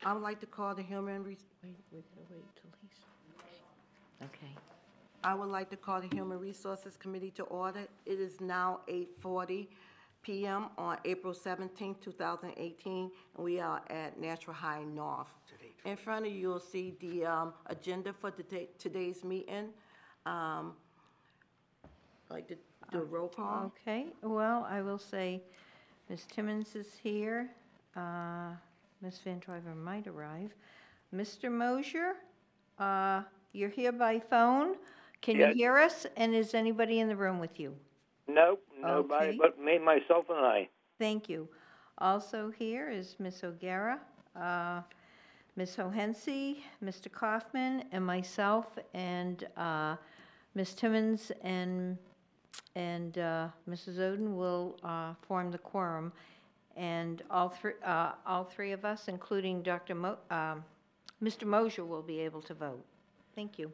I would like to call the wait till he's. Okay. I would like to call the Human Resources Committee to order. It is now 8:40 p.m. on April 17, 2018, and we are at Nashua High North. In front of you, you'll see the agenda for today's meeting. Like to do a roll call. Okay, well, I will say Ms. Timmons is here. Ms. Van Driver might arrive. Mr. Mosier, you're here by phone. Can you Yes. hear us? And is anybody in the room with you? Nope, nobody Okay. but me, myself, and I. Thank you. Also here is Ms. O'Gara, Ms. Hohensie, Mr. Kaufman, and myself, and Ms. Timmons and Mrs. Oden will form the quorum. And all three of us, including Mr. Mosier, will be able to vote. Thank you.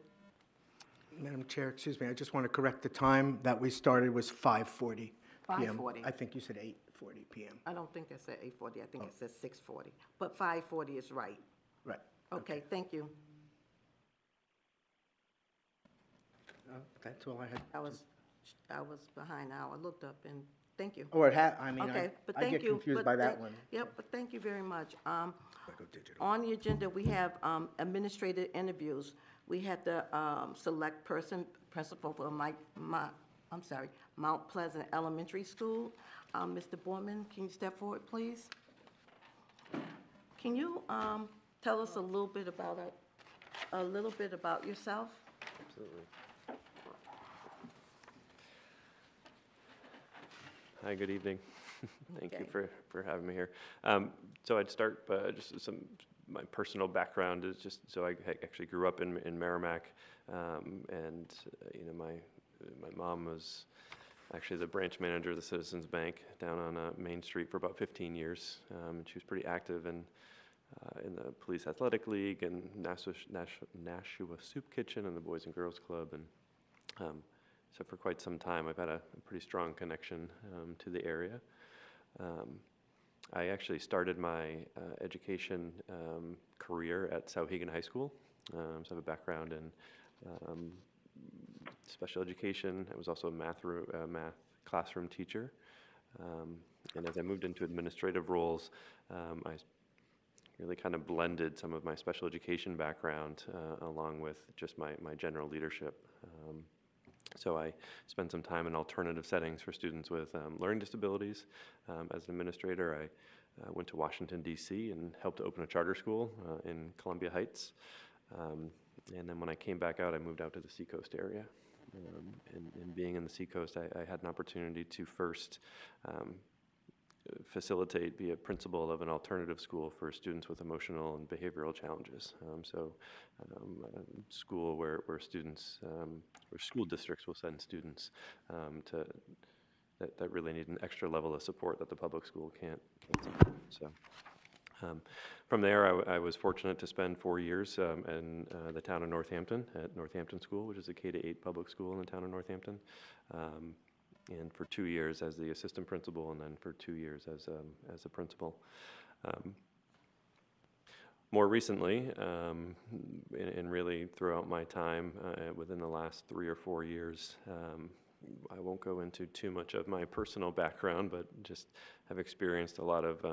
Madam Chair, excuse me, I just want to correct the time that we started was 5:40 p.m. 5:40. I think you said 8:40 p.m. I don't think it said 8:40. I think it says 6:40. But 5:40 is right. Right. Okay, thank you. That's all I had. I was behind now. I looked up and thank you. Or I mean, Okay, but I thank get you. confused but by that thank- one. Yep, but thank you very much. I go digital. On the agenda, we have administrative interviews. We had the select principal for Mount Pleasant Elementary School. Mr. Borman, can you step forward, please? Can you tell us a little bit about yourself? Absolutely. Hi, good evening. Thank you Okay. for having me here. So I'd start just my personal background is just, so I actually grew up in Merrimack, and my mom was actually the branch manager of the Citizens Bank down on Main Street for about 15 years. And she was pretty active in the Police Athletic League and Nashua Soup Kitchen and the Boys and Girls Club. And so for quite some time, I've had a pretty strong connection to the area. I actually started my education career at Sauhegan High School. So I have a background in special education. I was also a math classroom teacher. And as I moved into administrative roles, I really kind of blended some of my special education background along with just my general leadership. So I spent some time in alternative settings for students with learning disabilities. As an administrator, I went to Washington, D.C. and helped to open a charter school in Columbia Heights. And then when I came back out, I moved out to the Seacoast area. And being in the Seacoast, I had an opportunity to first be a principal of an alternative school for students with emotional and behavioral challenges. A school where students, where school districts will send students that really need an extra level of support that the public school can't support. So from there, I was fortunate to spend 4 years in the town of Northampton at Northampton School, which is a K-8 public school in the town of Northampton. And for 2 years as the assistant principal, and then for 2 years as a principal. More recently, and really throughout my time within the last 3 or 4 years, I won't go into too much of my personal background, but just have experienced a lot of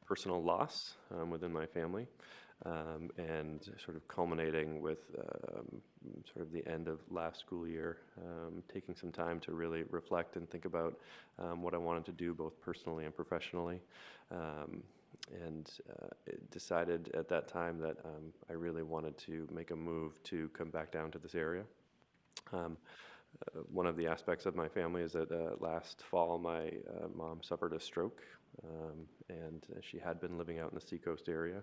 personal loss within my family. And sort of culminating with sort of the end of last school year, taking some time to really reflect and think about what I wanted to do both personally and professionally. And decided at that time that I really wanted to make a move to come back down to this area. One of the aspects of my family is that last fall my mom suffered a stroke, and she had been living out in the Seacoast area,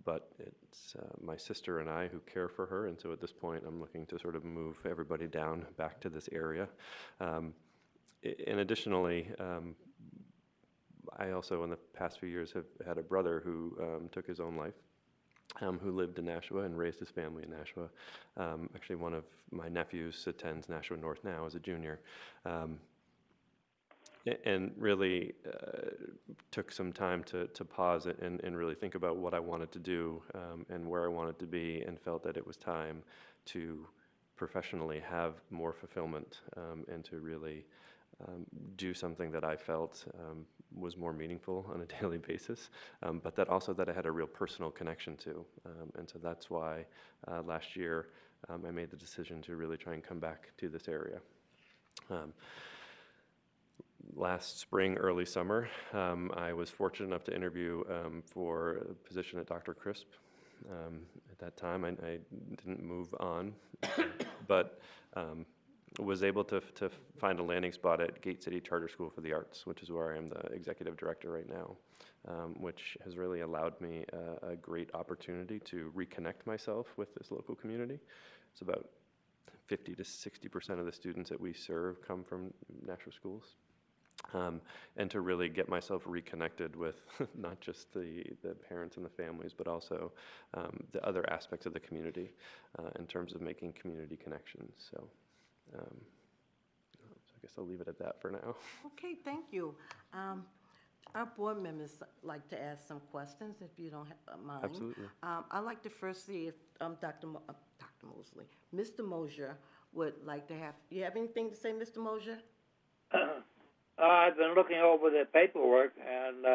but it's my sister and I who care for her, and so at this point I'm looking to sort of move everybody down back to this area. And additionally, I also in the past few years have had a brother who took his own life. Who lived in Nashua and raised his family in Nashua. Actually, one of my nephews attends Nashua North now as a junior. and really took some time to pause and really think about what I wanted to do and where I wanted to be, and felt that it was time to professionally have more fulfillment and to really do something that I felt was more meaningful on a daily basis, but that also that I had a real personal connection to. And so that's why last year I made the decision to really try and come back to this area. Last spring, early summer, I was fortunate enough to interview for a position at Dr. Crisp. At that time, I didn't move on, but was able to find a landing spot at Gate City Charter School for the Arts, which is where I am the executive director right now, which has really allowed me a great opportunity to reconnect myself with this local community. It's about 50 to 60% of the students that we serve come from Nashua schools. And to really get myself reconnected with not just the parents and the families, but also the other aspects of the community in terms of making community connections. So I guess I'll leave it at that for now. Okay, thank you. Our board members like to ask some questions, if you don't mind. Absolutely. I'd like to first see if Dr. Mosley, Mr. Mosier would like to have, you have anything to say, Mr. Mosier? I've been looking over the paperwork, and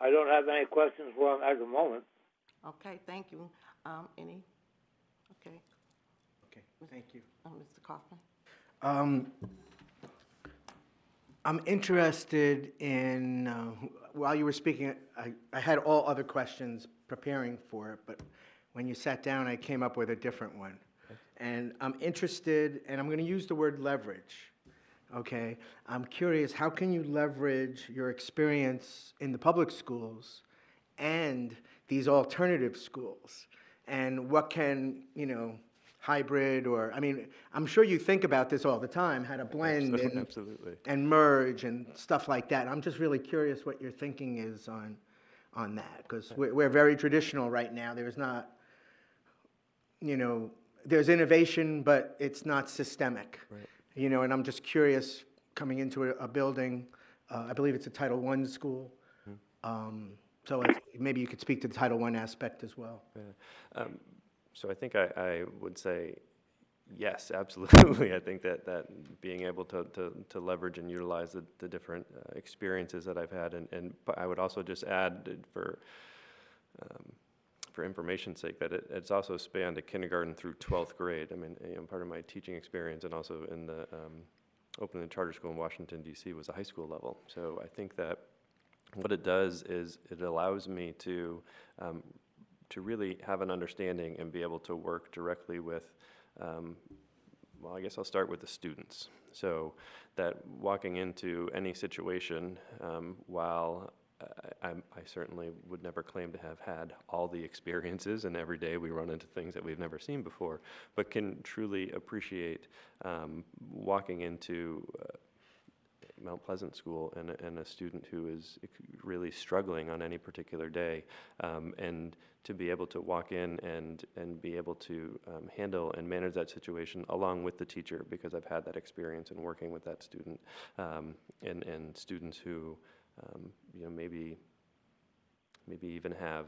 I don't have any questions for him at the moment. Okay, thank you. Any? Okay. Okay, thank you. Mr. Kaufman? I'm interested in, while you were speaking, I had all other questions preparing for it, but when you sat down, I came up with a different one. And I'm interested, and I'm going to use the word leverage, okay? I'm curious, how can you leverage your experience in the public schools and these alternative schools? And what can, hybrid or, I'm sure you think about this all the time, how to blend and, Absolutely. and merge and stuff like that. I'm just really curious what your thinking is on that, because we're very traditional right now. There's not, there's innovation, but it's not systemic. Right. And I'm just curious, coming into a building, I believe it's a Title I school, so maybe you could speak to the Title I aspect as well. Yeah. So I think I would say yes, absolutely. I think that being able to leverage and utilize the different experiences that I've had, and I would also just add for information's sake that it's also spanned a kindergarten through 12th grade. Part of my teaching experience and also in the opening the charter school in Washington, D.C. was a high school level. So I think that what it does is it allows me to really have an understanding and be able to work directly with, well, I guess I'll start with the students. So that walking into any situation, while I certainly would never claim to have had all the experiences, and every day we run into things that we've never seen before, but can truly appreciate walking into Mount Pleasant School and a student who is really struggling on any particular day, and to be able to walk in and be able to handle and manage that situation along with the teacher, because I've had that experience in working with that student, and students who maybe even have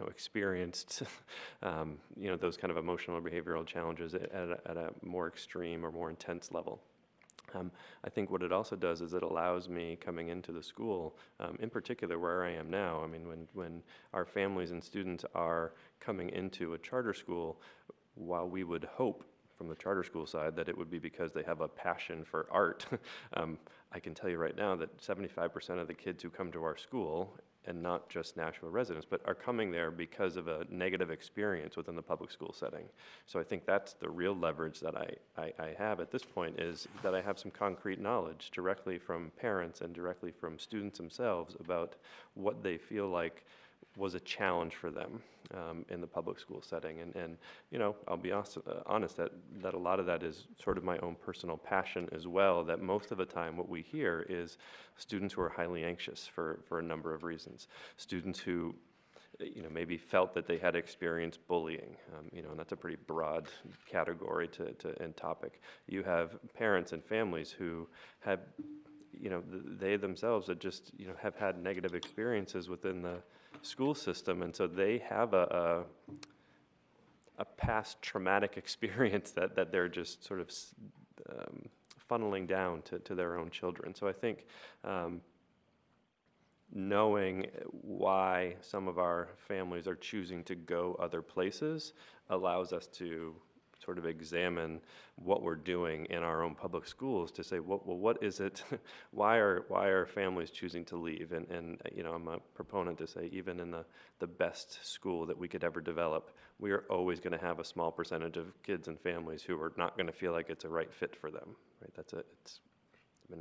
experienced those kind of emotional or behavioral challenges at a more extreme or more intense level. I think what it also does is it allows me, coming into the school, in particular where I am now, when our families and students are coming into a charter school, while we would hope from the charter school side that it would be because they have a passion for art, I can tell you right now that 75% of the kids who come to our school, and not just Nashua residents, but are coming there because of a negative experience within the public school setting. So I think that's the real leverage that I have at this point, is that I have some concrete knowledge directly from parents and directly from students themselves about what they feel like was a challenge for them in the public school setting. And I'll be honest that a lot of that is sort of my own personal passion as well, that most of the time what we hear is students who are highly anxious for a number of reasons. Students who, maybe felt that they had experienced bullying, and that's a pretty broad category and topic. You have parents and families who have, they themselves have just, have had negative experiences within the school system, and so they have a past traumatic experience that they're just sort of funneling down to their own children. So I think knowing why some of our families are choosing to go other places allows us to sort of examine what we're doing in our own public schools to say, what is it? why are families choosing to leave? And I'm a proponent to say, even in the best school that we could ever develop, we are always going to have a small percentage of kids and families who are not going to feel like it's a right fit for them. Right?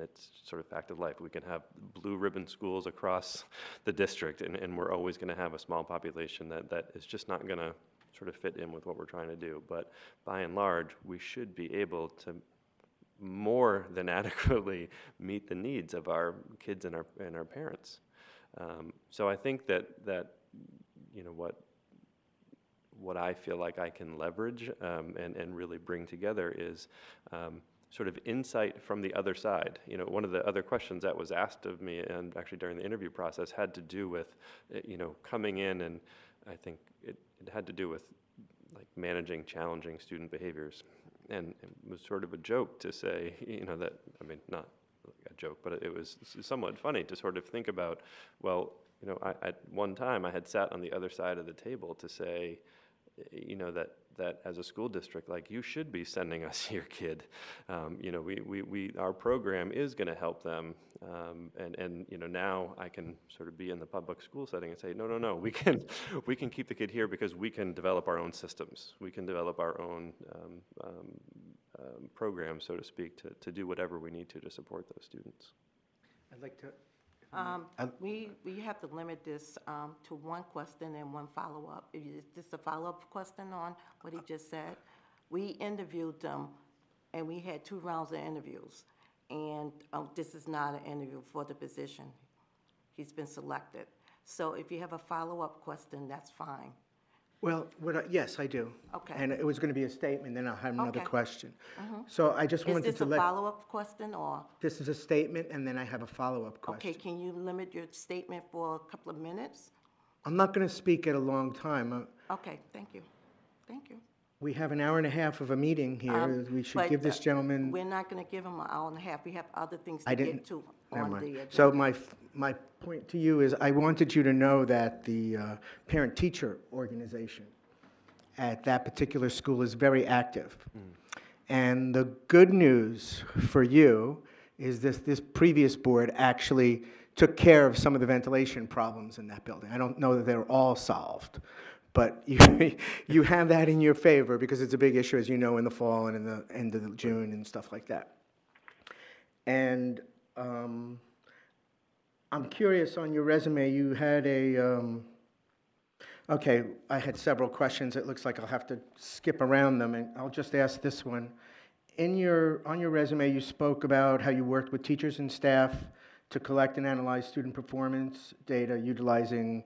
It's sort of fact of life. We can have blue ribbon schools across the district, and we're always going to have a small population that is just not going to sort of fit in with what we're trying to do. But by and large, we should be able to more than adequately meet the needs of our kids and our parents. So I think that what I feel like I can leverage and really bring together is sort of insight from the other side. One of the other questions that was asked of me, and actually during the interview process, had to do with, coming in, and I think it had to do with like managing challenging student behaviors. And it was sort of a joke to say, not a joke, but it was somewhat funny to sort of think about, well, at one time I had sat on the other side of the table to say, that as a school district, like, you should be sending us your kid. Our program is going to help them. And now I can sort of be in the public school setting and say, no, we can keep the kid here because we can develop our own systems. We can develop our own programs, so to speak, to do whatever we need to support those students. I'd like to. We have to limit this to one question and one follow-up. Is this a follow-up question on what he just said? We interviewed them, and we had 2 rounds of interviews. And this is not an interview for the position. He's been selected. So if you have a follow-up question, that's fine. Well, yes, I do. Okay. And it was going to be a statement, then I'll have another Okay. question. So I just Is wanted this to a let, follow-up question, or? this is a statement, and then I have a follow-up question. Okay, can you limit your statement for a couple of minutes? I'm not going to speak at a long time. Okay, thank you. Thank you. We have an hour and a half of a meeting here. We should But, give this gentleman. We're not going to give him an hour and a half. We have other things I to didn't. get to Never on the mind. agenda. So my point to you is, I wanted you to know that the parent-teacher organization at that particular school is very active. And the good news for you is this previous board actually took care of some of the ventilation problems in that building. I don't know that they're all solved, but you have that in your favor, because it's a big issue, as you know, in the fall and in the end of June and stuff like that. And I'm curious, on your resume, you had okay, I had several questions. It looks like I'll have to skip around them, and I'll just ask this one. On your resume, you spoke about how you worked with teachers and staff to collect and analyze student performance data, utilizing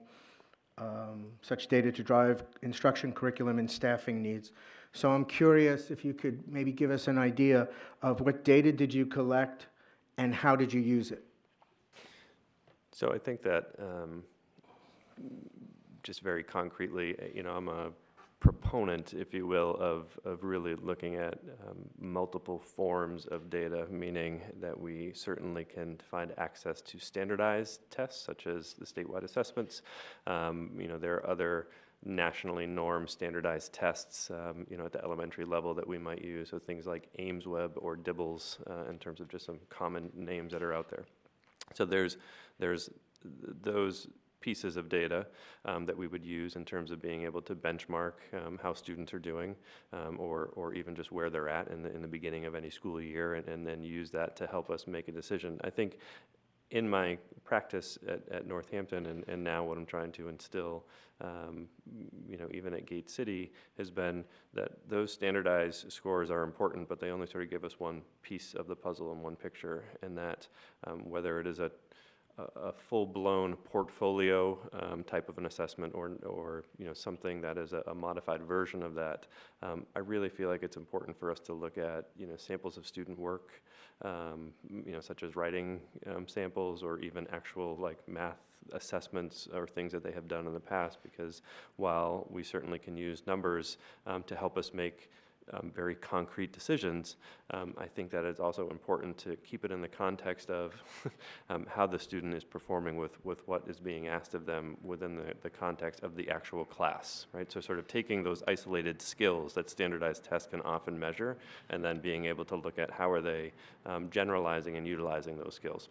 such data to drive instruction, curriculum, and staffing needs. So I'm curious if you could maybe give us an idea of what data did you collect and how did you use it? So I think that just very concretely, I'm a proponent, if you will, of really looking at multiple forms of data, meaning that we certainly can find access to standardized tests, such as the statewide assessments. There are other nationally normed standardized tests, at the elementary level that we might use, so things like AIMSweb or DIBBLES, in terms of just some common names that are out there. So there's those pieces of data that we would use in terms of being able to benchmark how students are doing, or even just where they're at in the beginning of any school year, and then use that to help us make a decision. I think in my practice at Northampton, and now what I'm trying to instill, even at Gate City, has been that those standardized scores are important, but they only sort of give us one piece of the puzzle and one picture, and that whether it is a a full-blown portfolio type of an assessment, or something that is a modified version of that. I really feel like it's important for us to look at samples of student work, such as writing samples, or even actual like math assessments or things that they have done in the past, because while we certainly can use numbers to help us make very concrete decisions, I think that it's also important to keep it in the context of how the student is performing with what is being asked of them within the context of the actual class, right? So sort of taking those isolated skills that standardized tests can often measure, and then being able to look at how are they generalizing and utilizing those skills.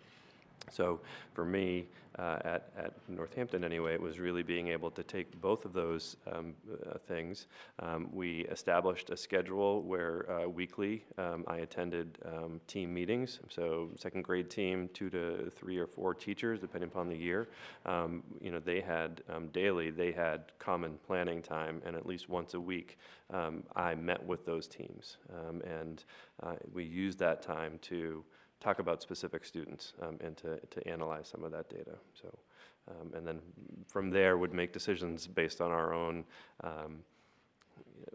So for me, at Northampton anyway, it was really being able to take both of those things. We established a schedule where weekly I attended team meetings. So second grade team, 2 to 3 or 4 teachers, depending upon the year. They had daily, they had common planning time, and at least once a week I met with those teams. And we used that time to talk about specific students and to analyze some of that data. So, and then from there would make decisions based on our own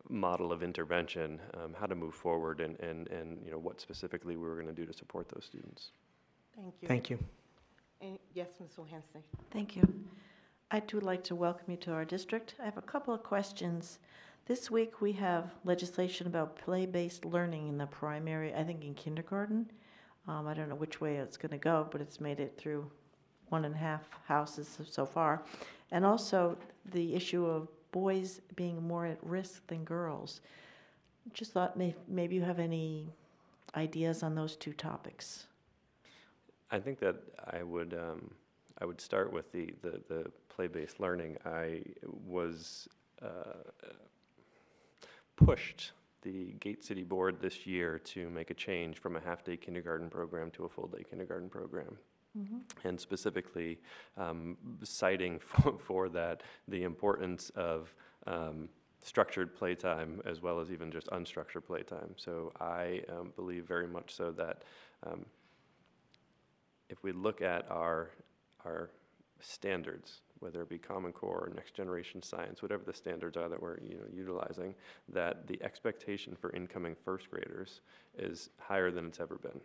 model of intervention, how to move forward, and what specifically we were going to do to support those students. Thank you. Thank you. And yes, Ms. O'Hensley. Thank you. I too would like to welcome you to our district. I have a couple of questions. This week we have legislation about play-based learning in the primary, I think in kindergarten. I don't know which way it's going to go, but it's made it through 1.5 houses so far. And also the issue of boys being more at risk than girls. Just thought maybe you have any ideas on those 2 topics. I think that I would start with the play-based learning. I was pushed the Gate City Board this year to make a change from a half-day kindergarten program to a full-day kindergarten program. Mm-hmm. And specifically citing for that the importance of structured playtime as well as even just unstructured playtime. So I believe very much so that if we look at our standards, whether it be Common Core or Next Generation Science, whatever the standards are that we're utilizing, that the expectation for incoming first graders is higher than it's ever been.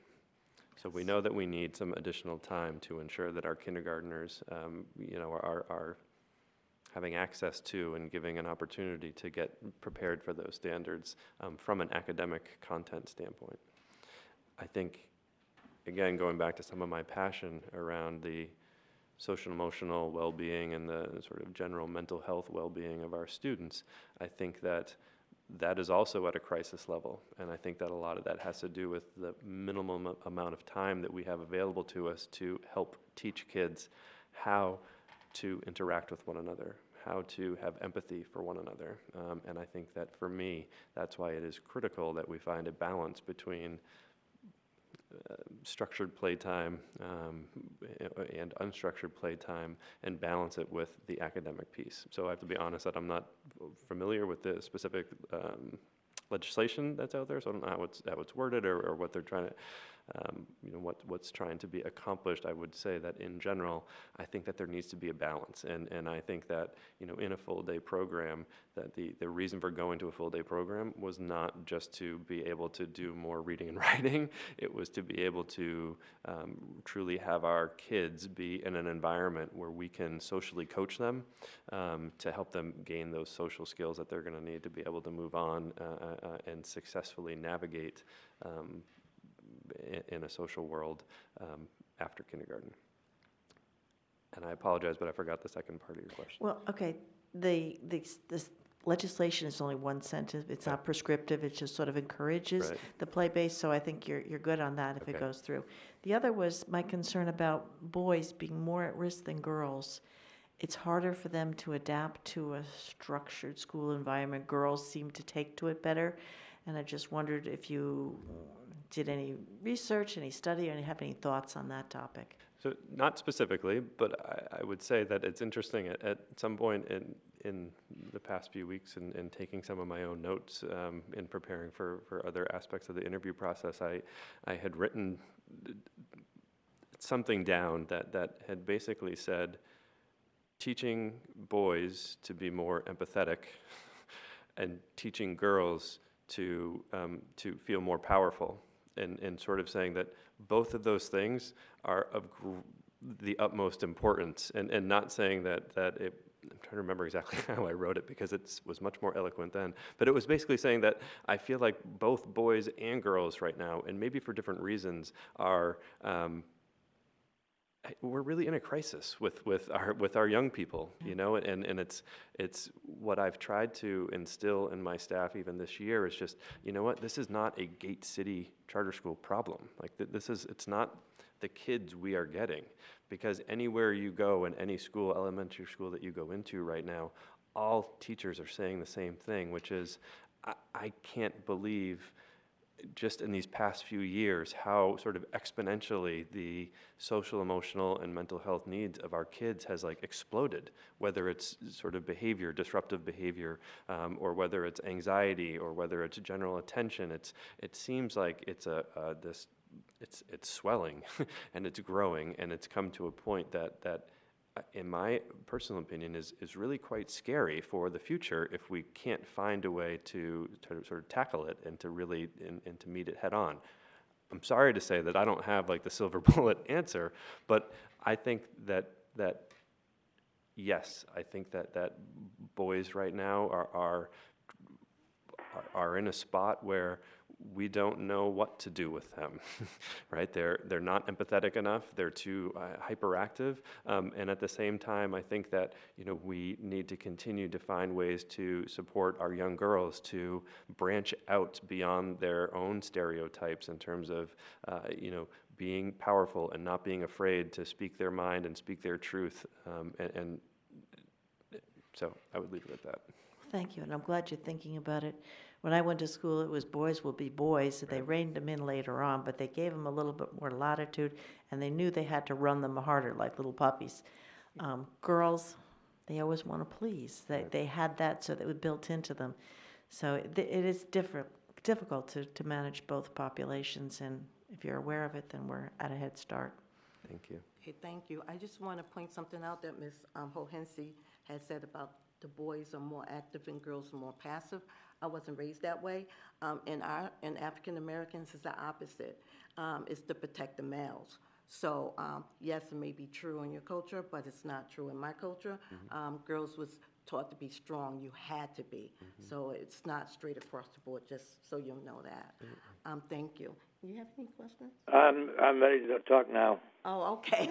So we know that we need some additional time to ensure that our kindergartners, are having access to and giving an opportunity to get prepared for those standards from an academic content standpoint. I think, again, going back to some of my passion around the social emotional well-being and the sort of general mental health well-being of our students, I think that is also at a crisis level. And I think that a lot of that has to do with the minimum amount of time that we have available to us to help teach kids how to interact with one another, how to have empathy for one another. And I think that for me, that's why it is critical that we find a balance between structured playtime and unstructured playtime, and balance it with the academic piece. So I have to be honest that I'm not familiar with the specific legislation that's out there, so I don't know how it's worded or what they're trying to, what's trying to be accomplished. I would say that in general, I think that there needs to be a balance, and I think that in a full day program, that the reason for going to a full day program was not just to be able to do more reading and writing. It was to be able to truly have our kids be in an environment where we can socially coach them to help them gain those social skills that they're going to need to be able to move on and successfully navigate in a social world after kindergarten. And I apologize, but I forgot the second part of your question. Well, okay, this legislation is only one sentence. It's not prescriptive. It just sort of encourages the play-based, so I think you're good on that if it goes through. The other was my concern about boys being more at risk than girls. It's harder for them to adapt to a structured school environment. Girls seem to take to it better, and I just wondered if you did any research, any study, or have any thoughts on that topic. So not specifically, but I would say that it's interesting at some point in the past few weeks and taking some of my own notes in preparing for other aspects of the interview process, I had written something down that had basically said, teaching boys to be more empathetic and teaching girls to feel more powerful, and sort of saying that both of those things are of the utmost importance, and not saying that it. I'm trying to remember exactly how I wrote it because it was much more eloquent then. But it was basically saying that I feel like both boys and girls right now, and maybe for different reasons, are we're really in a crisis with our young people, you know, and it's what I've tried to instill in my staff even this year is just, you know what, this is not a Gate City charter school problem. Like it's not the kids we are getting, because anywhere you go in any school, elementary school that you go into right now, all teachers are saying the same thing, which is, I can't believe just in these past few years how sort of exponentially the social, emotional, and mental health needs of our kids has like exploded, whether it's sort of behavior, disruptive behavior, or whether it's anxiety, or whether it's general attention. It seems like it's it's swelling and it's growing, and it's come to a point that in my personal opinion, is really quite scary for the future if we can't find a way to sort of tackle it and to really and to meet it head on. I'm sorry to say that I don't have like the silver bullet answer, but I think that yes, I think that boys right now are in a spot where we don't know what to do with them, right? They're not empathetic enough. They're too hyperactive, and at the same time, I think that we need to continue to find ways to support our young girls to branch out beyond their own stereotypes in terms of being powerful and not being afraid to speak their mind and speak their truth, and so I would leave it at that. Thank you, and I'm glad you're thinking about it. When I went to school, it was boys will be boys, so they reined them in later on, but they gave them a little bit more latitude, and they knew they had to run them harder, like little puppies. Girls, they always want to please. They had that, so that was built into them. So it is difficult to manage both populations, and if you're aware of it, then we're at a head start. Thank you. Okay, thank you. I just want to point something out that Ms. Hohensie had said about the boys are more active and girls are more passive. I wasn't raised that way. In African Americans, it's the opposite. It's to protect the males. So yes, it may be true in your culture, but it's not true in my culture. Girls was taught to be strong. You had to be. So it's not straight across the board, just so you'll know that. Thank you. You have any questions? I'm ready to talk now. Oh, okay.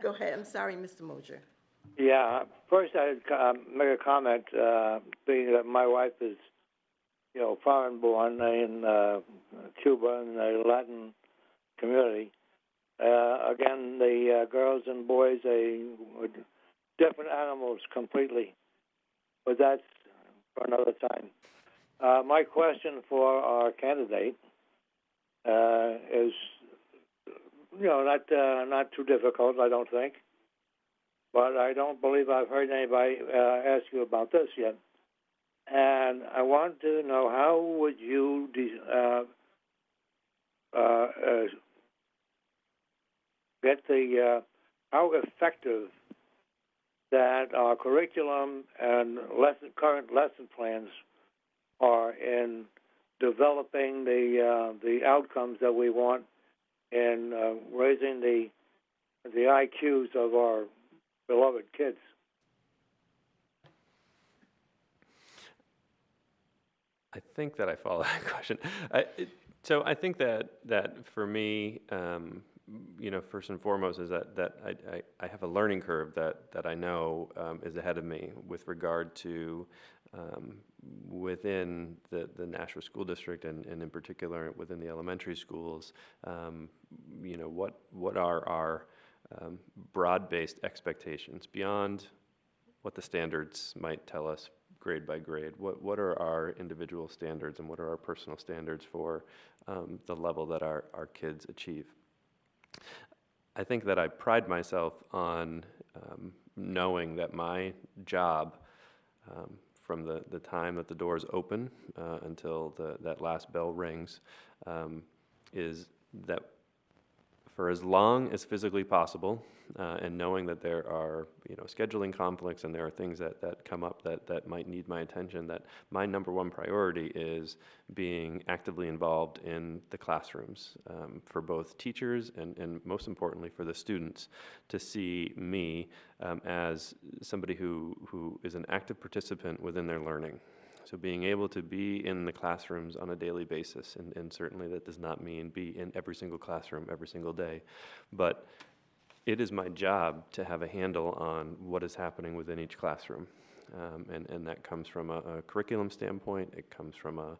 Go ahead. I'm sorry, Mr. Mosier. Yeah. First, I'd make a comment, being that my wife is, foreign-born in Cuba in the Latin community. Again, the girls and boys, they were different animals completely, but that's for another time. My question for our candidate is, not too difficult, I don't think. But I don't believe I've heard anybody ask you about this yet. And I want to know, how would you get how effective that our curriculum and current lesson plans are in developing the outcomes that we want in raising the IQs of our beloved kids? I think that I follow that question. So I think that for me, first and foremost, is that I have a learning curve that I know is ahead of me with regard to within the Nashua School District and in particular within the elementary schools. What are our broad-based expectations beyond what the standards might tell us grade by grade? What are our individual standards and what are our personal standards for the level that our kids achieve? I think that I pride myself on knowing that my job from the time that the doors open until that last bell rings is that for as long as physically possible, and knowing that there are, scheduling conflicts and there are things that come up that might need my attention, that my number one priority is being actively involved in the classrooms, for both teachers and most importantly for the students, to see me as somebody who is an active participant within their learning. So being able to be in the classrooms on a daily basis, and certainly that does not mean be in every single classroom every single day, but it is my job to have a handle on what is happening within each classroom. And that comes from a curriculum standpoint, it comes from a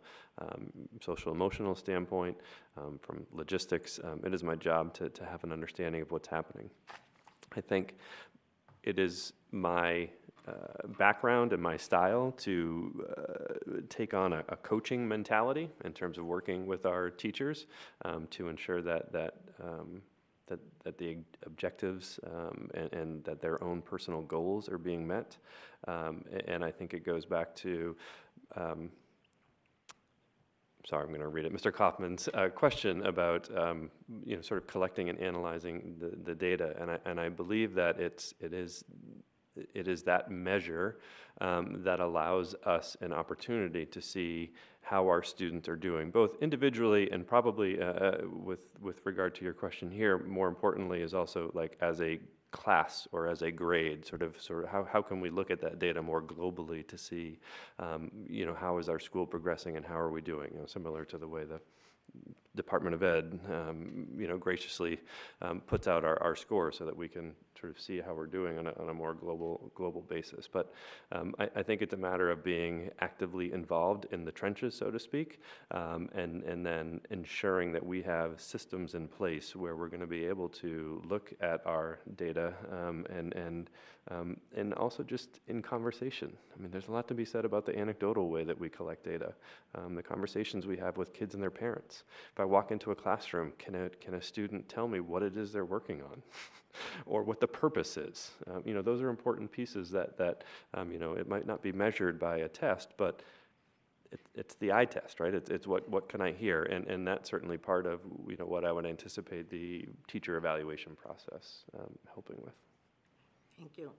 social emotional standpoint, from logistics. It is my job to have an understanding of what's happening. I think it is my background and my style to take on a coaching mentality in terms of working with our teachers, to ensure that the objectives and that their own personal goals are being met. And I think it goes back to, sorry, I'm going to read it, Mr. Kaufman's question about sort of collecting and analyzing the data, and I believe that it is that measure that allows us an opportunity to see how our students are doing, both individually and probably with regard to your question here, more importantly, is also like as a class or as a grade, sort of how can we look at that data more globally to see, how is our school progressing and how are we doing, similar to the way the Department of Ed, graciously puts out our scores so that we can sort of see how we're doing on a more global basis. But I think it's a matter of being actively involved in the trenches, so to speak, and then ensuring that we have systems in place where we're going to be able to look at our data and also just in conversation. I mean, there's a lot to be said about the anecdotal way that we collect data, the conversations we have with kids and their parents. If I walk into a classroom, can a student tell me what it is they're working on, or what the purpose is? Those are important pieces that it might not be measured by a test, but it's the eye test, right? It's what can I hear, and that's certainly part of what I would anticipate the teacher evaluation process helping with. Thank you.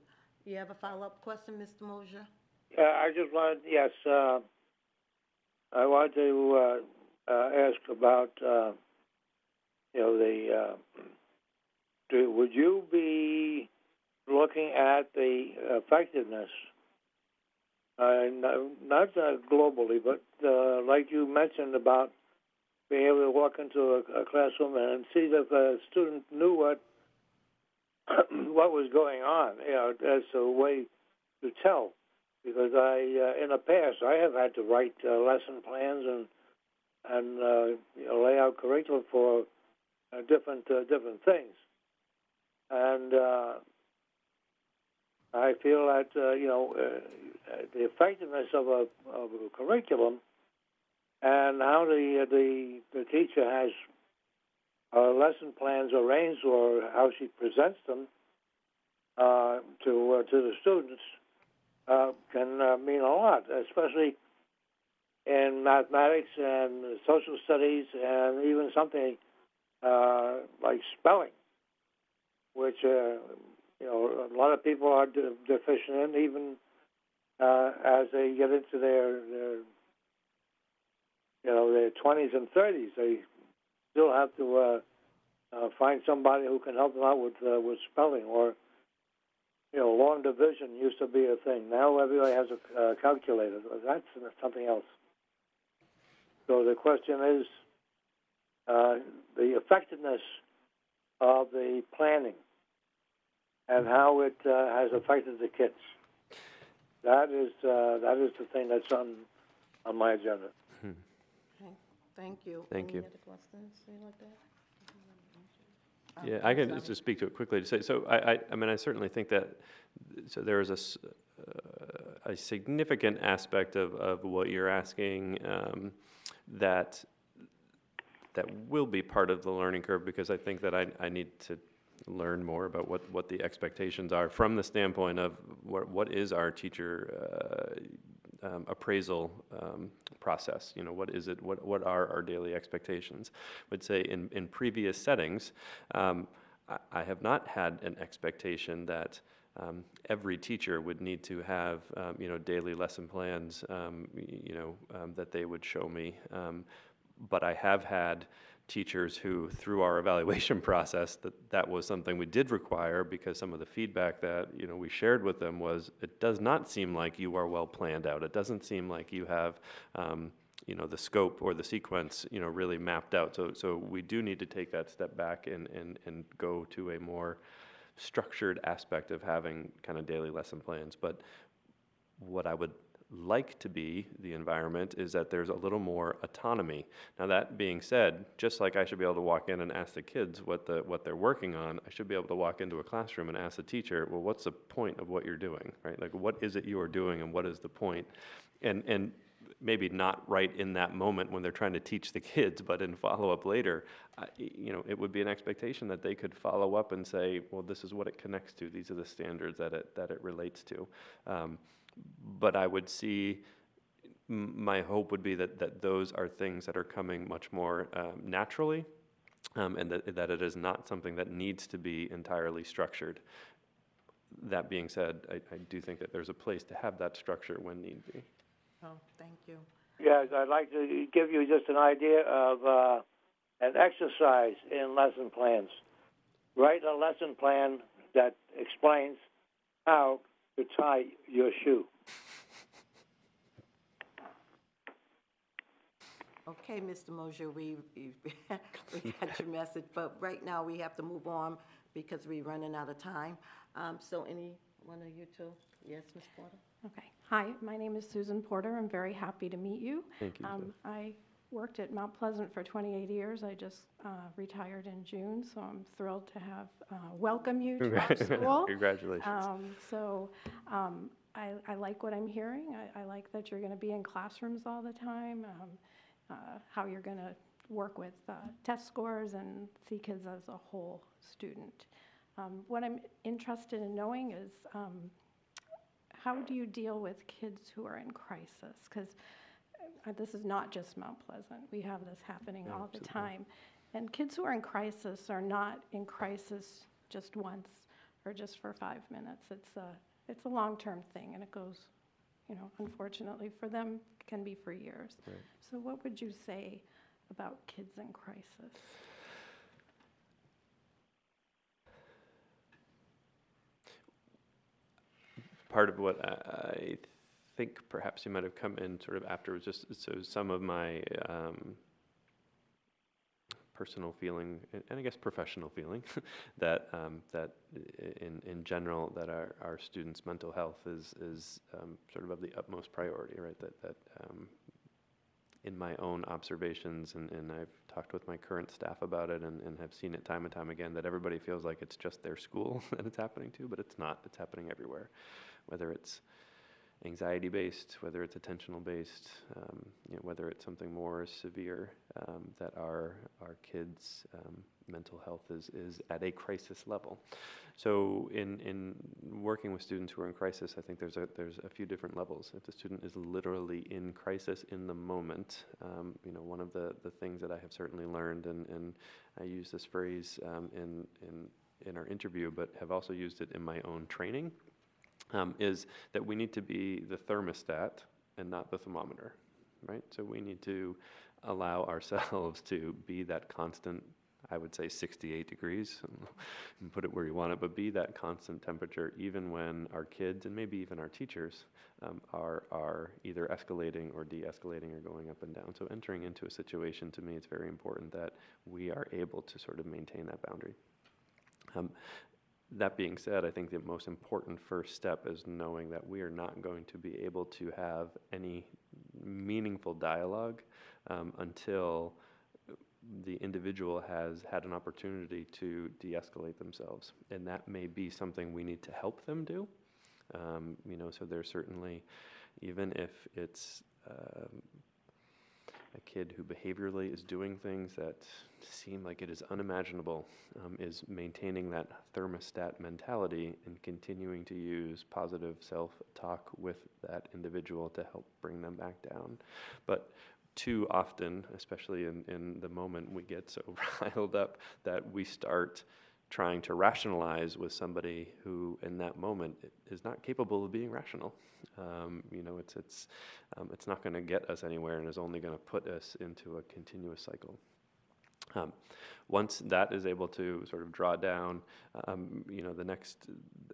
You have a follow-up question, Mr. Mosier? Yeah, I just wanted, yes, I wanted to ask about, would you be looking at the effectiveness, not globally, but like you mentioned about being able to walk into a classroom and see that the student knew what was going on, as a way to tell. Because in the past, I have had to write lesson plans and lay out curriculum for different things, and I feel that the effectiveness of a curriculum and how the teacher has lesson plans arranged or how she presents them to the students can mean a lot, especially in mathematics and social studies and even something like spelling, which a lot of people are deficient in, even as they get into their 20s and 30s. They still have to find somebody who can help them out with spelling, or long division used to be a thing. Now everybody has a calculator. That's something else. So the question is the effectiveness of the planning and how it has affected the kids. That is the thing that's on my agenda. Okay, thank you. Thank you. Any other questions, anything like that? Yeah, I can just speak to it quickly to say, so I mean, I certainly think that, so there is a significant aspect of what you're asking that will be part of the learning curve, because I think that I need to learn more about what the expectations are from the standpoint of what is our teacher appraisal process. You know, what is it? What are our daily expectations? I would say in previous settings, I have not had an expectation that every teacher would need to have, daily lesson plans, that they would show me. But I have had teachers who, through our evaluation process, that was something we did require, because some of the feedback that, we shared with them was, it does not seem like you are well planned out. It doesn't seem like you have, the scope or the sequence, really mapped out. So we do need to take that step back and go to a more structured aspect of having kind of daily lesson plans. But what I would like to be the environment is that there's a little more autonomy. Now, that being said, just like I should be able to walk in and ask the kids what they're working on, I should be able to walk into a classroom and ask the teacher, well, what's the point of what you're doing, right? Like, what is it you are doing, and what is the point? And maybe not right in that moment when they're trying to teach the kids, but in follow-up later, it would be an expectation that they could follow up and say, well, this is what it connects to. These are the standards that it relates to. But I would see, my hope would be that those are things that are coming much more naturally, and that it is not something that needs to be entirely structured. That being said, I do think that there's a place to have that structure when need be. Oh, thank you. Yes, I'd like to give you just an idea of an exercise in lesson plans. Write a lesson plan that explains how to tie your shoe. Okay, Mr. Mosier, we got your message, but right now we have to move on because we're running out of time. So any one of you two? Yes, Ms. Porter? Okay. Hi, my name is Susan Porter. I'm very happy to meet you. Thank you. I worked at Mount Pleasant for 28 years. I just retired in June, so I'm thrilled to have welcome you to our school. Congratulations. I like what I'm hearing. I like that you're going to be in classrooms all the time, how you're going to work with test scores and see kids as a whole student. What I'm interested in knowing is how do you deal with kids who are in crisis? Because this is not just Mount Pleasant. We have this happening all the time. And kids who are in crisis are not in crisis just once or just for 5 minutes. It's a long-term thing, and it goes, unfortunately for them, can be for years. Right. So what would you say about kids in crisis? Part of what I think perhaps you might have come in sort of after was just so some of my personal feeling and I guess professional feeling that in general that our students' mental health is sort of the utmost priority, right? That in my own observations, and I've talked with my current staff about it and have seen it time and time again, that everybody feels like it's just their school that it's happening to, but it's not. It's happening everywhere, whether it's anxiety-based, whether it's attentional-based, whether it's something more severe, that our kids' mental health is at a crisis level. So in working with students who are in crisis, I think there's a few different levels. If the student is literally in crisis in the moment, one of the things that I have certainly learned, and I use this phrase in our interview, but have also used it in my own training, is that we need to be the thermostat and not the thermometer, right? So we need to allow ourselves to be that constant, I would say 68 degrees, and put it where you want it, but be that constant temperature even when our kids and maybe even our teachers are either escalating or de-escalating or going up and down. So entering into a situation, to me, it's very important that we are able to sort of maintain that boundary. That being said, I think the most important first step is knowing that we are not going to be able to have any meaningful dialogue until the individual has had an opportunity to de-escalate themselves. And that may be something we need to help them do. So there's certainly, even if it's a kid who behaviorally is doing things that seem like it is unimaginable, is maintaining that thermostat mentality and continuing to use positive self-talk with that individual to help bring them back down. But too often, especially in the moment, we get so riled up that we start trying to rationalize with somebody who, in that moment, is not capable of being rational. You know, it's not going to get us anywhere, and is only going to put us into a continuous cycle. Once that is able to sort of draw down, you know, the next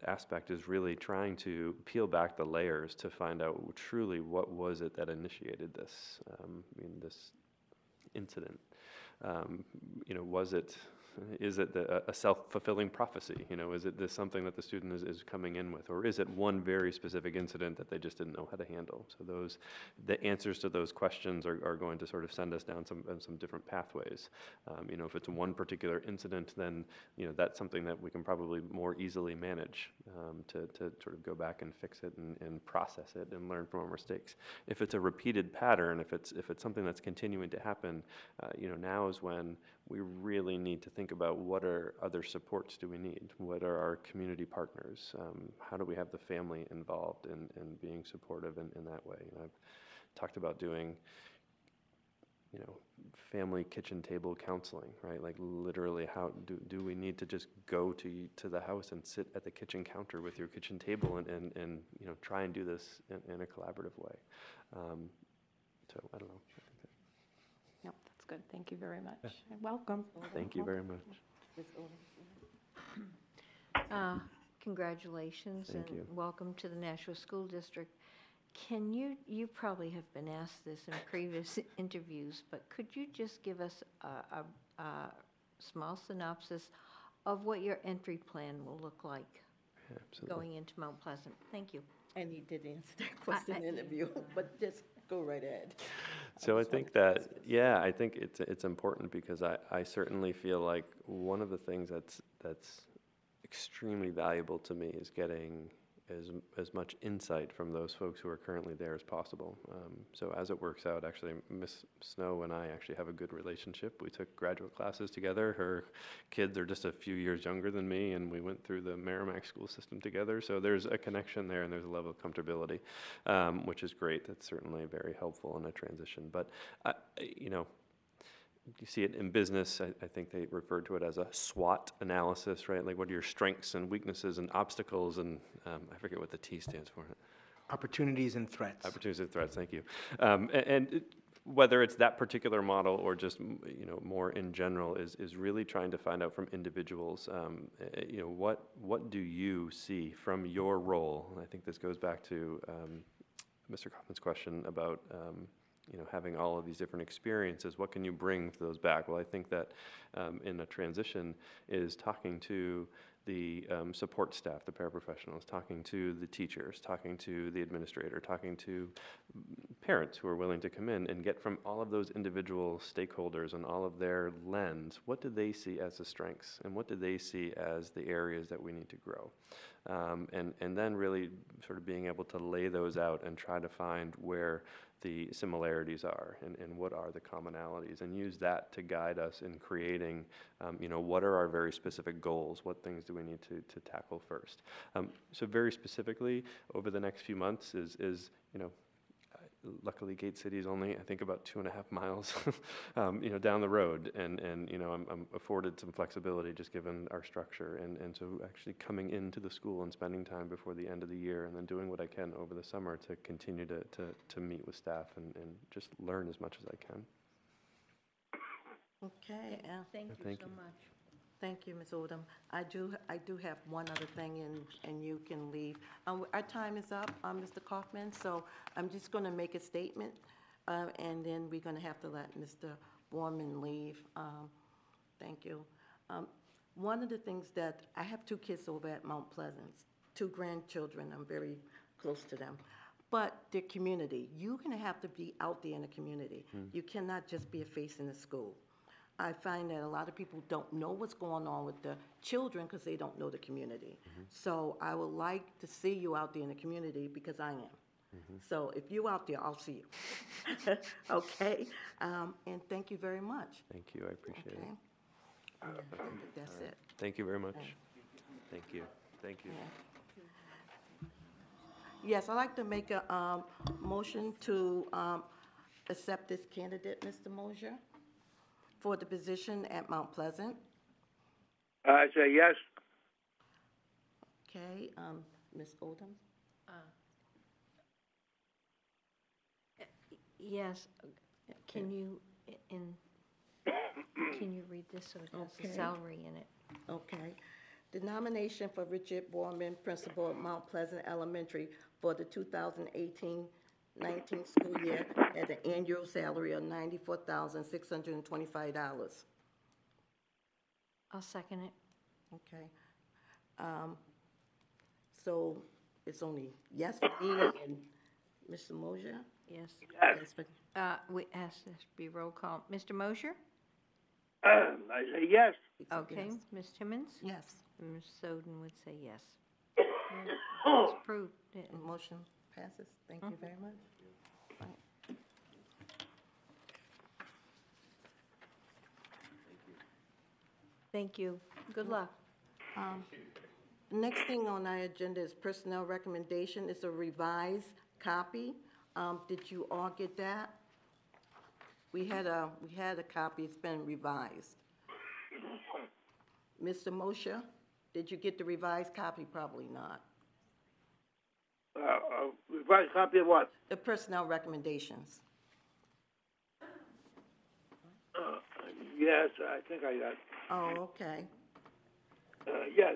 aspect is really trying to peel back the layers to find out truly what was it that initiated this, this incident. You know, is it a self-fulfilling prophecy? You know, is it something that the student is coming in with, or is it one very specific incident that they just didn't know how to handle? So the answers to those questions are going to sort of send us down some different pathways. You know, if it's one particular incident, then, you know, that's something that we can probably more easily manage to sort of go back and fix it and process it and learn from our mistakes. If it's a repeated pattern, if it's something that's continuing to happen, you know, now is when we really need to think about what other supports do we need? What are our community partners? How do we have the family involved in being supportive in that way? You know, I've talked about doing, you know, family kitchen table counseling, right? Like literally, how do we need to just go to the house and sit at the kitchen counter with your kitchen table and you know, try and do this in a collaborative way? So I don't know. No, that's good. Thank you very much. Welcome. Thank you very much. Ms. Odom? Congratulations Thank and you. welcome to the Nashua School District. Can you probably have been asked this in previous interviews, but could you just give us a small synopsis of what your entry plan will look like Absolutely. going into Mount Pleasant? Thank you. And he did answer that question in the interview, but just go right ahead. So I just think wanted to that, yeah, I think it's important because I certainly feel like one of the things that's extremely valuable to me is getting as much insight from those folks who are currently there as possible. So as it works out, actually, Miss Snow and I actually have a good relationship. We took graduate classes together. Her kids are just a few years younger than me, and we went through the Merrimack school system together. So there's a connection there, and there's a level of comfortability, which is great. That's certainly very helpful in a transition. But, you know, you see it in business. I think they referred to it as a SWOT analysis, right? Like, what are your strengths and weaknesses and obstacles? And I forget what the T stands for. Opportunities and threats. Opportunities and threats. Thank you. Whether it's that particular model or just, you know, more in general, is really trying to find out from individuals, you know, what do you see from your role? And I think this goes back to Mr. Kaufman's question about you know, having all of these different experiences. What can you bring to those back? Well, I think that in a transition is talking to the support staff, the paraprofessionals, talking to the teachers, talking to the administrator, talking to parents who are willing to come in and get from all of those individual stakeholders and all of their lens, what do they see as the strengths and what do they see as the areas that we need to grow? And then really sort of being able to lay those out and try to find where the similarities are and what are the commonalities, and use that to guide us in creating, you know, what are our very specific goals, what things do we need to tackle first. So very specifically over the next few months is you know, luckily Gate City is only, I think, about 2.5 miles, you know, down the road, and you know, I'm afforded some flexibility just given our structure, and so actually coming into the school and spending time before the end of the year, and then doing what I can over the summer to continue to meet with staff and just learn as much as I can. Okay, Thank you Thank so you. much. thank you, Ms. Odom. I do have one other thing, and you can leave. Our time is up, Mr. Kaufman, so I'm just going to make a statement, and then we're going to have to let Mr. Borman leave. Thank you. One of the things that, I have 2 kids over at Mount Pleasant, 2 grandchildren. I'm very close to them. But the community, you're going to have to be out there in the community. You cannot just be a face in the school. I find that a lot of people don't know what's going on with the children because they don't know the community. So I would like to see you out there in the community because I am. So if you out there, I'll see you. Okay? And thank you very much. Thank you, I appreciate Okay? it. I think that's it. Thank you very much. Thank you, thank you. Yes, I'd like to make a motion to accept this candidate, Mr. Mosier, for the position at Mount Pleasant. I say yes. Okay, Ms. Oldham? Yes, can you, can you read this so it has the Okay. salary in it? Okay. The nomination for Richard Borman, principal at Mount Pleasant Elementary for the 2018-19 school year at an annual salary of $94,625. I'll second it. Okay. So it's only yes for me and Mr. Mosier? Yes. Yes for, We asked this to be roll call. Mr. Mosher? I say yes. Okay. yes. Ms. Timmons? Yes. And Ms. Soden would say yes. It's approved. Motion passes. Thank you very much. Right. Thank you. Good luck. Next thing on our agenda is personnel recommendation. It's a revised copy. Did you all get that? We had a copy. It's been revised. Mr. Moshe, did you get the revised copy? Probably not. Revised copy of what? The personnel recommendations. Yes, I think I got. Oh, okay. Yes,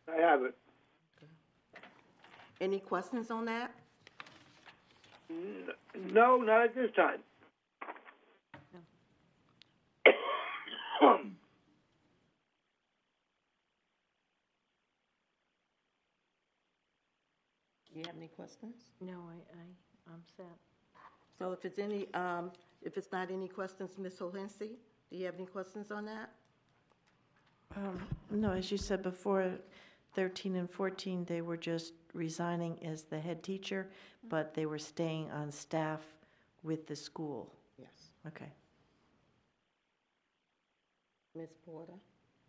I have it. Any questions on that? No, not at this time. Do you have any questions? No, I'm set. So if it's any, if it's not any questions, Ms. O'Hensy, do you have any questions on that? No, as you said before, 13 and 14, they were just resigning as the head teacher, but they were staying on staff with the school. Yes. Okay. Ms. Porter,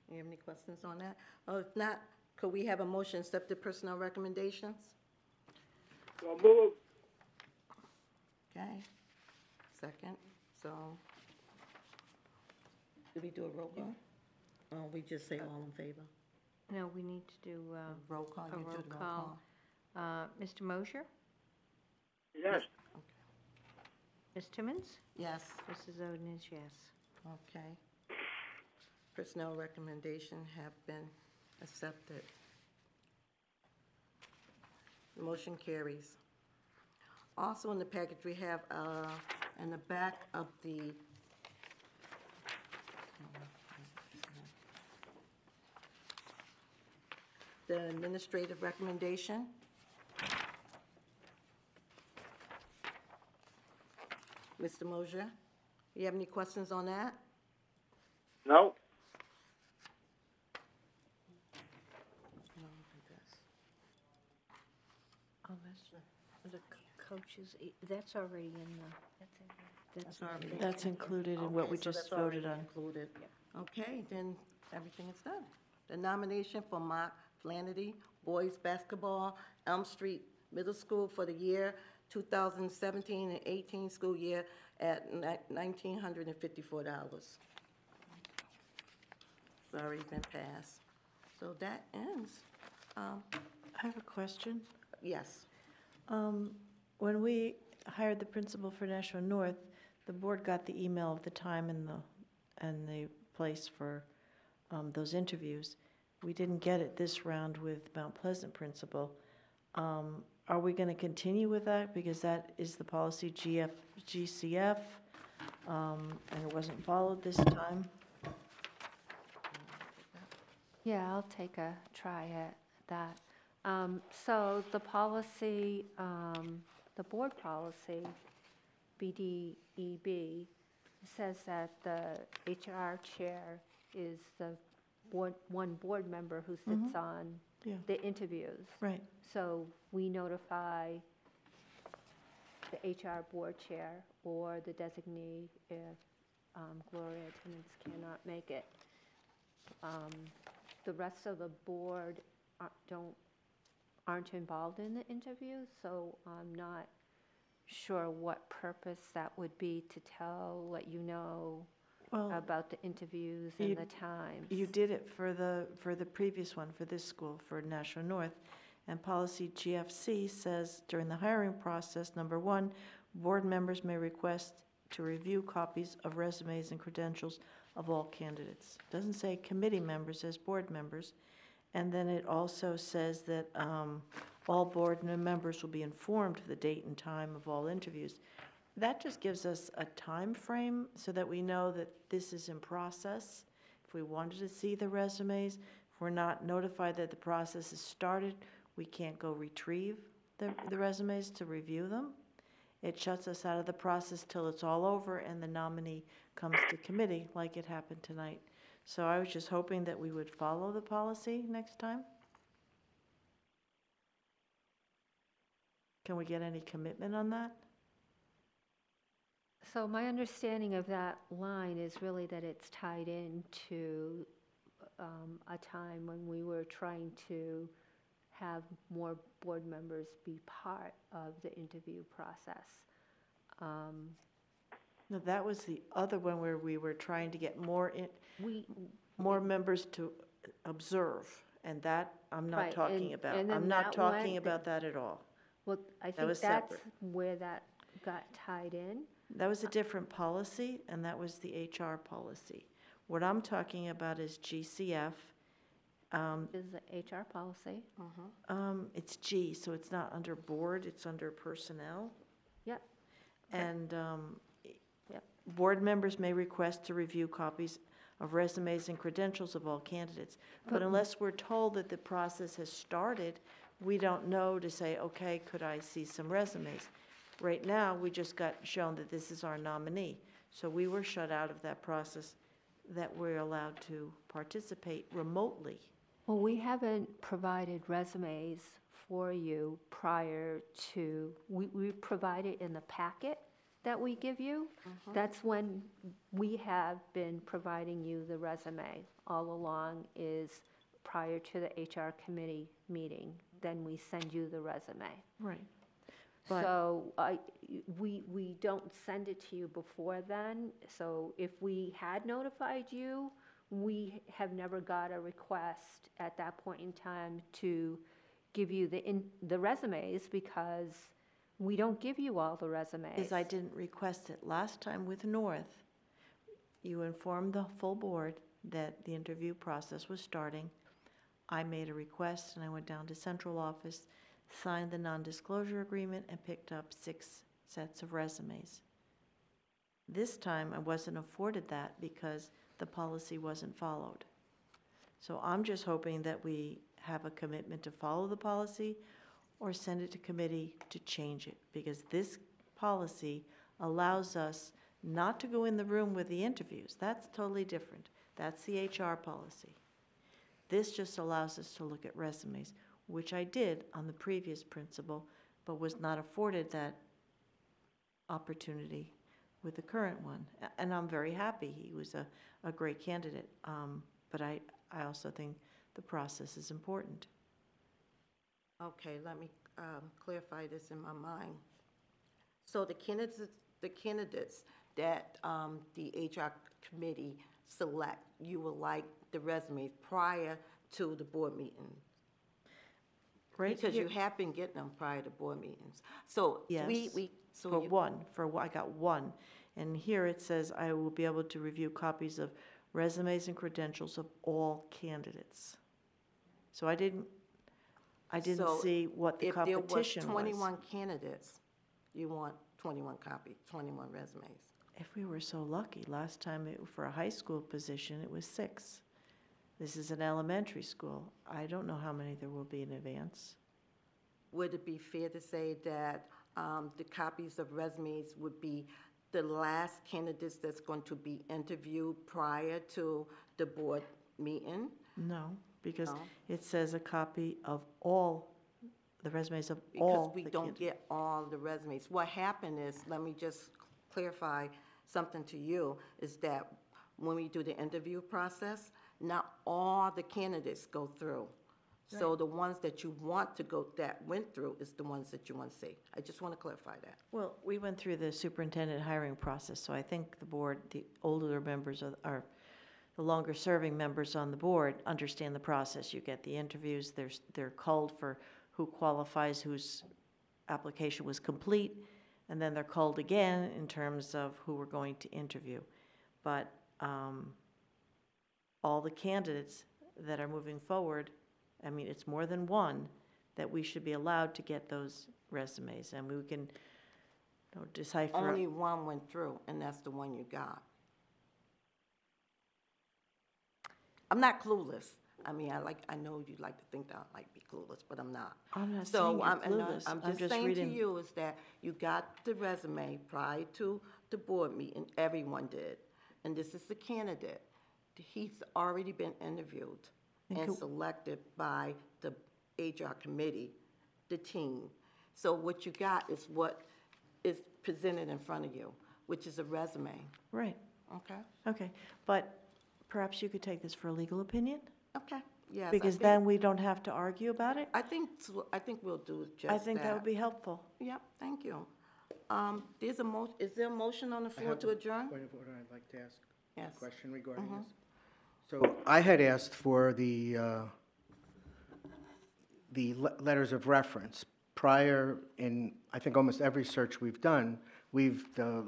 you have any questions on that? Or if not, could we have a motion to accept the personnel recommendations? So move. Okay, second, so, do we do a roll call? Or we just say all in favor? No, we need to do Roll call, a you do roll the call. Mr. Mosher? Yes. Ms. Timmons? Yes, Mrs. Oden is yes. okay. Personnel recommendation have been accepted. The motion carries. Also in the package, we have, in the back of the administrative recommendation. Mr. Mosier, you have any questions on that? No. Oh, that's, the coaches, that's already in the, that's already- That's included in what Okay, we so just that's already voted on. included. Okay, then everything is done. The nomination for Mark Flannery, boys basketball, Elm Street Middle School for the year 2017 and 18 school year at $1,954. It's already been passed. So that ends. I have a question. Yes. When we hired the principal for Nashua North, the board got the email of the time and the place for those interviews. We didn't get it this round with Mount Pleasant principal. Are we going to continue with that? Because that is the policy GCF, and it wasn't followed this time. Yeah, I'll take a try at that. So the policy, the board policy, BDEB, says that the HR chair is the one board member who sits on Yeah. the interviews. Right. So we notify the HR board chair or the designee if Gloria Timmons cannot make it. The rest of the board aren't involved in the interviews, so I'm not sure what purpose that would be to let you know Well, about the interviews you- and the times. you did it for the previous one, for this school, for Nashua North. And policy GFC says during the hiring process, number one, board members may request to review copies of resumes and credentials of all candidates. Doesn't say committee members, says board members. And then it also says that all board members will be informed of the date and time of all interviews. That just gives us a time frame so that we know that this is in process. If we wanted to see the resumes, if we're not notified that the process has started, we can't go retrieve the resumes to review them. It shuts us out of the process till it's all over and the nominee comes to committee, like it happened tonight. So I was just hoping that we would follow the policy next time. Can we get any commitment on that? So my understanding of that line is really that it's tied into a time when we were trying to have more board members be part of the interview process. No, that was the other one where we were trying to get more We, members to observe, and that I'm not Right, talking and- about. and then I'm not that talking went- about that at all. well, I That think was that's separate. where that got tied in. That was a different policy, and that was the HR policy. What I'm talking about is GCF. Is the HR policy. It's G, so it's not under board, it's under personnel. Yep. And Yep. board members may request to review copies of resumes and credentials of all candidates. But unless we're told that the process has started, we don't know to say, okay, could I see some resumes? Right now, we just got shown that this is our nominee. So we were shut out of that process, that we're allowed to participate remotely. Well, we haven't provided resumes for you prior to, we provide it in the packet that we give you. That's when we have been providing you the resume all along, is prior to the HR committee meeting. Then we send you the resume. Right. But- So we don't send it to you before then. So if we had notified you, we have never got a request at that point in time to give you the resumes, because we don't give you all the resumes. Is I didn't request it. Last time with North, you informed the full board that the interview process was starting. I made a request and I went down to central office, signed the non-disclosure agreement, and picked up 6 sets of resumes. This time, I wasn't afforded that because the policy wasn't followed. So I'm just hoping that we have a commitment to follow the policy or send it to committee to change it, because this policy allows us not to go in the room with the interviews. That's totally different. That's the HR policy. This just allows us to look at resumes, which I did on the previous principal, but was not afforded that opportunity with the current one. And I'm very happy. He was a great candidate. But I also think the process is important. Okay, let me clarify this in my mind. So the candidates that the HR committee select, you would like the resumes prior to the board meeting? Right Because here- you have been getting them prior to board meetings. So Yes, so I got one. And here it says, I will be able to review copies of resumes and credentials of all candidates. So I didn't So see what the competition was. If there was 21 candidates, you want 21 copies, 21 resumes. If we were so lucky, last time for a high school position, it was 6. This is an elementary school. I don't know how many there will be in advance. Would it be fair to say that the copies of resumes would be the last candidates that's going to be interviewed prior to the board meeting. No, because No. it says a copy of all, the resumes of Because all we the don't candidates. get all the resumes. What happened is, let me just clarify something to you, is that when we do the interview process, not all the candidates go through. So the ones that you want to go, that went through, is the ones that you want to see. I just want to clarify that. Well, we went through the superintendent hiring process, so I think the board, the older members of, are, the longer-serving members on the board understand the process. You get the interviews, they're called for who qualifies, whose application was complete, and then they're called again in terms of who we're going to interview. But all the candidates that are moving forward, I mean, it's more than one, that we should be allowed to get those resumes, and we can, you know, decipher. Only one went through, and that's the one you got. I'm not clueless. I mean, I know you like to think that I might be clueless, but I'm not. I'm not saying So you're I'm clueless. I'm I'm just just saying to reading. you is that you got the resume prior to the board meeting, everyone did. And this is the candidate. He's already been interviewed and selected by the HR committee, the team. So what you got is what is presented in front of you, which is a resume, Right, okay? okay. But perhaps you could take this for a legal opinion? Okay, yes. Because then we don't have to argue about it? I think we'll do just that. I think that would be helpful. Yep, thank you. Is there a motion on the I floor have to a adjourn? Point of order, I'd like to ask Yes. a question regarding this. So I had asked for the letters of reference. Prior, in, I think, almost every search we've done, the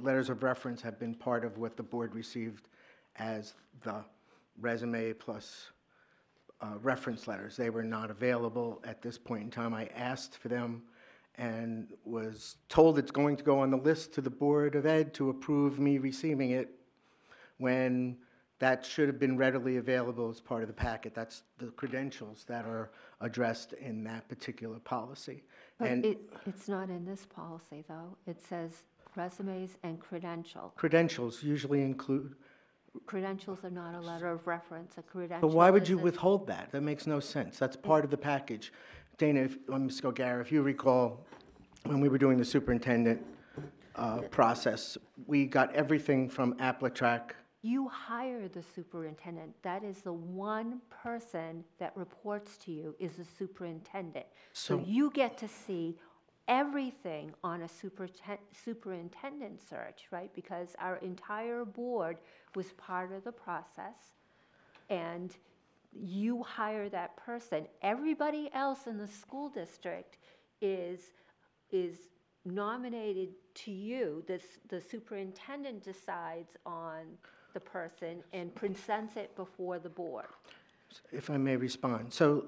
letters of reference have been part of what the board received as the resume plus reference letters. They were not available at this point in time. I asked for them and was told it's going to go on the list to the Board of Ed to approve me receiving it, when that should have been readily available as part of the packet. That's the credentials that are addressed in that particular policy. But And it's not in this policy, though. It says resumes and credential. credentials usually include, Credentials are not a letter of reference. A credential but why would is you a- withhold that? That makes no sense. That's part of the package. Dana, Ms. O'Gara, if you recall, when we were doing the superintendent process, we got everything from Applitrack. You hire the superintendent. That is the one person that reports to you is the superintendent. So So- you get to see everything on a superintendent search, right? Because our entire board was part of the process, and you hire that person. Everybody else in the school district is nominated to you. The superintendent decides on the person and presents it before the board. If I may respond. So,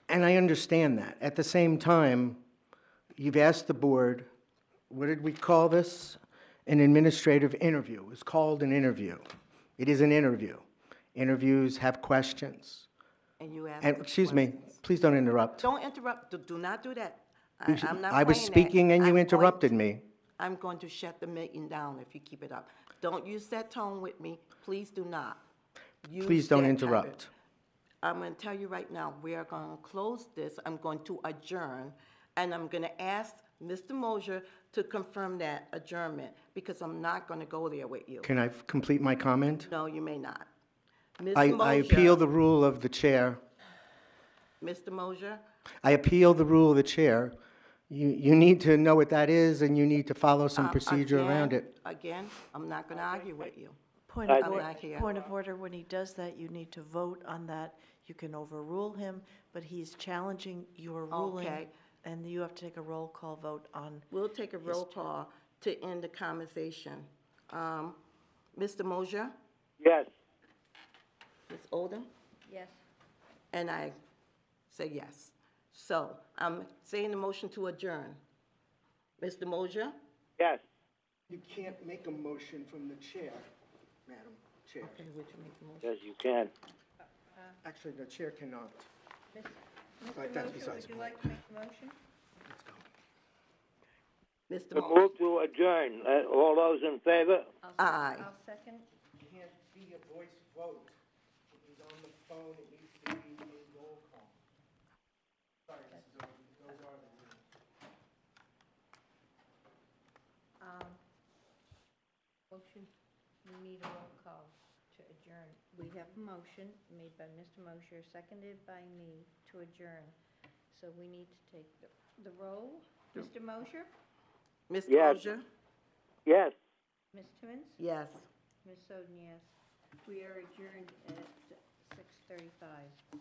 and I understand that. At the same time, you've asked the board, what did we call this? An administrative interview. It's called an interview. It is an interview. Interviews have questions. And you asked. And, the excuse me, questions. please don't interrupt. Don't interrupt, do not do that. I'm not I was playing that. speaking and I'm you going interrupted to- me. I'm going to shut the meeting down if you keep it up. Don't use that tone with me. Please do not. Use Please don't that type of- interrupt. I'm going to tell you right now, we are going to close this. I'm going to adjourn, and I'm going to ask Mr. Mosier to confirm that adjournment, because I'm not going to go there with you. Can I complete my comment? No, you may not. Mr. I Mosier, appeal the rule of the chair. Mr. Mosier, I appeal the rule of the chair. You need to know what that is, and you need to follow some procedure around it. Again, I'm not going to argue with you. Point of I'm order, not here. point of order, when he does that, you need to vote on that. You can overrule him, but he's challenging your ruling. Okay. And you have to take a roll call vote on. We'll take a roll call to end the conversation. Mr. Mosier, Yes. Ms. Oldham, Yes. and I say yes. So I'm saying the motion to adjourn. Mr. Mosier, Yes. You can't make a motion from the chair, Madam Chair. would you make the motion? Yes, you can. Actually, the chair cannot. Mr. But that's Mosher, besides would you the like to make the motion? Let's go. Mr. The Mosier, move to adjourn. All those in favor? aye. I'll second. Can't be a voice vote. phone, it needs to be a roll call. Sorry, those are the rules. Motion, we need a roll call to adjourn. We have a motion made by Mr. Mosher, seconded by me to adjourn. So we need to take the roll. Mr. Mosher? Mr. Yes. Mosher? Yes. Ms. Timmons? Yes. Ms. Soden, yes. We are adjourned at 6:35.